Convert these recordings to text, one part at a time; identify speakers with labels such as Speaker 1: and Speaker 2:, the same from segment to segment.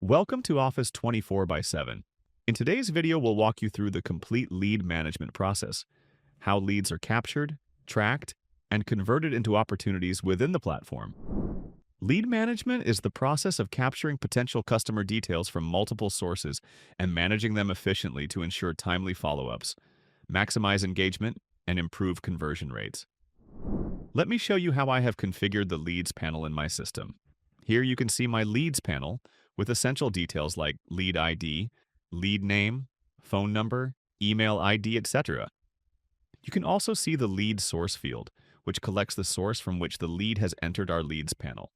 Speaker 1: Welcome to Office 24 by 7. In today's video, we'll walk you through the complete lead management process, how leads are captured, tracked, and converted into opportunities within the platform. Lead management is the process of capturing potential customer details from multiple sources and managing them efficiently to ensure timely follow-ups, maximize engagement, and improve conversion rates. Let me show you how I have configured the Leads panel in my system. Here you can see my Leads panel with essential details like lead ID, lead name, phone number, email ID, etc. You can also see the lead source field, which collects the source from which the lead has entered our Leads panel.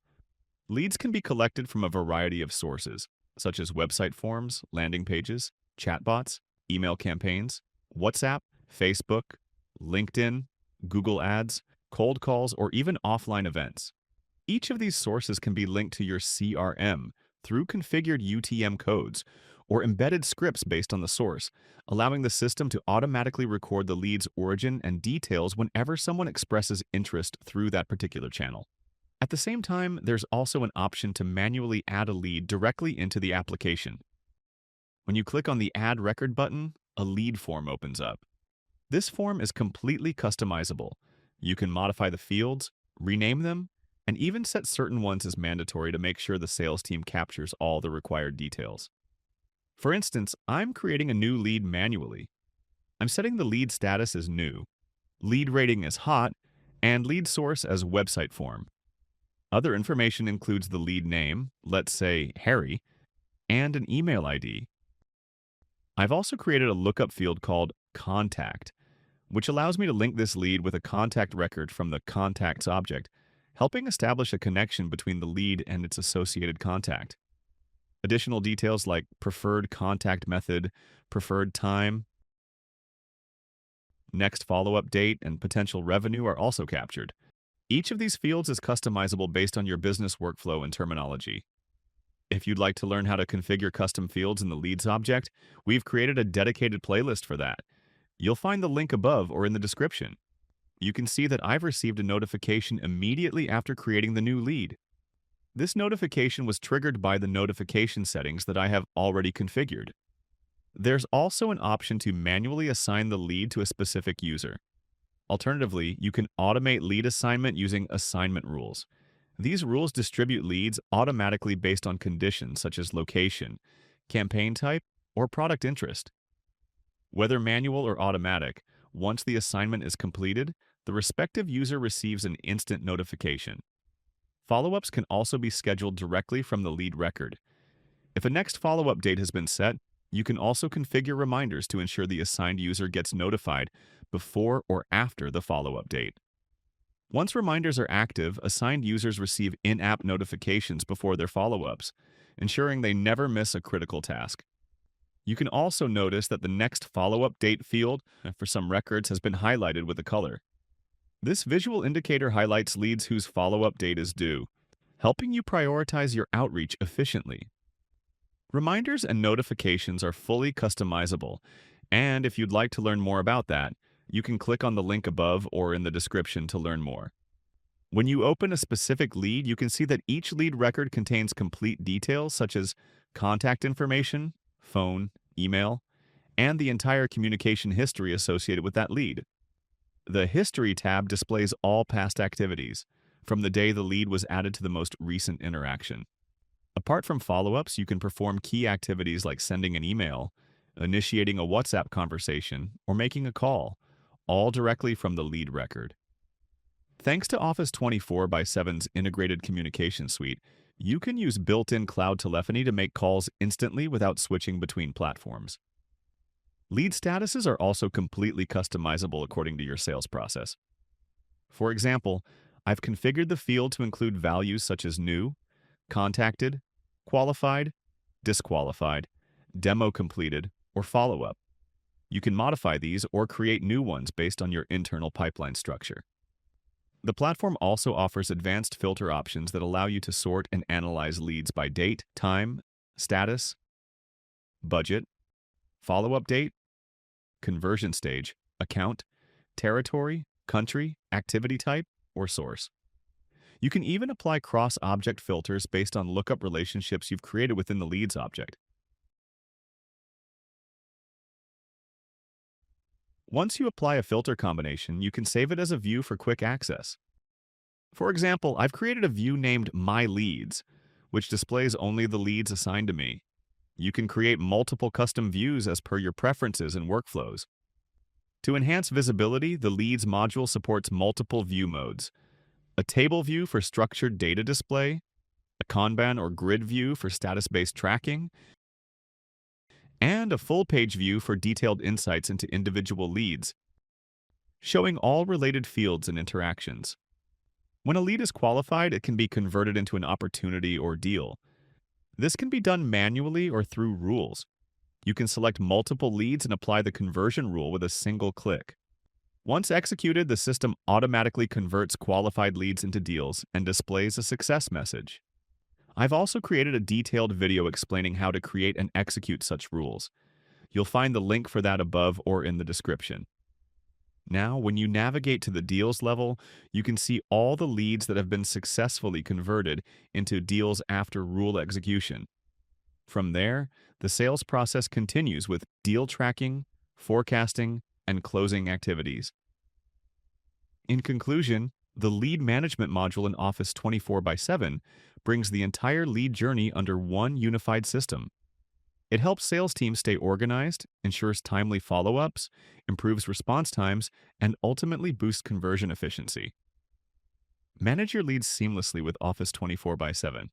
Speaker 1: Leads can be collected from a variety of sources, such as website forms, landing pages, chatbots, email campaigns, WhatsApp, Facebook, LinkedIn, Google Ads, cold calls, or even offline events. Each of these sources can be linked to your CRM through configured UTM codes or embedded scripts based on the source, allowing the system to automatically record the lead's origin and details whenever someone expresses interest through that particular channel. At the same time, there's also an option to manually add a lead directly into the application. When you click on the Add Record button, a lead form opens up. This form is completely customizable. You can modify the fields, rename them, and even set certain ones as mandatory to make sure the sales team captures all the required details. For instance, I'm creating a new lead manually. I'm setting the lead status as new, lead rating as hot, and lead source as website form. Other information includes the lead name, let's say Harry, and an email ID. I've also created a lookup field called Contact, which allows me to link this lead with a contact record from the Contacts object, helping establish a connection between the lead and its associated contact. Additional details like preferred contact method, preferred time, next follow-up date, and potential revenue are also captured. Each of these fields is customizable based on your business workflow and terminology. If you'd like to learn how to configure custom fields in the Leads object, we've created a dedicated playlist for that. You'll find the link above or in the description. You can see that I've received a notification immediately after creating the new lead. This notification was triggered by the notification settings that I have already configured. There's also an option to manually assign the lead to a specific user. Alternatively, you can automate lead assignment using assignment rules. These rules distribute leads automatically based on conditions such as location, campaign type, or product interest. Whether manual or automatic, once the assignment is completed, the respective user receives an instant notification. Follow-ups can also be scheduled directly from the lead record. If a next follow-up date has been set, you can also configure reminders to ensure the assigned user gets notified before or after the follow-up date. Once reminders are active, assigned users receive in-app notifications before their follow-ups, ensuring they never miss a critical task. You can also notice that the next follow-up date field for some records has been highlighted with a color. This visual indicator highlights leads whose follow-up date is due, helping you prioritize your outreach efficiently. Reminders and notifications are fully customizable, and if you'd like to learn more about that, you can click on the link above or in the description to learn more. When you open a specific lead, you can see that each lead record contains complete details such as contact information, phone, email, and the entire communication history associated with that lead. The History tab displays all past activities, from the day the lead was added to the most recent interaction. Apart from follow-ups, you can perform key activities like sending an email, initiating a WhatsApp conversation, or making a call, all directly from the lead record. Thanks to Office 24 by 7's integrated communication suite, you can use built-in cloud telephony to make calls instantly without switching between platforms. Lead statuses are also completely customizable according to your sales process. For example, I've configured the field to include values such as new, contacted, qualified, disqualified, demo completed, or follow-up. You can modify these or create new ones based on your internal pipeline structure. The platform also offers advanced filter options that allow you to sort and analyze leads by date, time, status, budget, follow-up date, conversion stage, account, territory, country, activity type, or source. You can even apply cross-object filters based on lookup relationships you've created within the leads object. Once you apply a filter combination, you can save it as a view for quick access. For example, I've created a view named My Leads, which displays only the leads assigned to me. You can create multiple custom views as per your preferences and workflows. To enhance visibility, the Leads module supports multiple view modes: a table view for structured data display, a Kanban or grid view for status-based tracking, and a full-page view for detailed insights into individual leads, showing all related fields and interactions. When a lead is qualified, it can be converted into an opportunity or deal. This can be done manually or through rules. You can select multiple leads and apply the conversion rule with a single click. Once executed, the system automatically converts qualified leads into deals and displays a success message. I've also created a detailed video explaining how to create and execute such rules. You'll find the link for that above or in the description. Now, when you navigate to the deals level, you can see all the leads that have been successfully converted into deals after rule execution. From there, the sales process continues with deal tracking, forecasting, and closing activities. In conclusion, the lead management module in Office 24/7 brings the entire lead journey under one unified system. It helps sales teams stay organized, ensures timely follow-ups, improves response times, and ultimately boosts conversion efficiency. Manage your leads seamlessly with Office 24/7.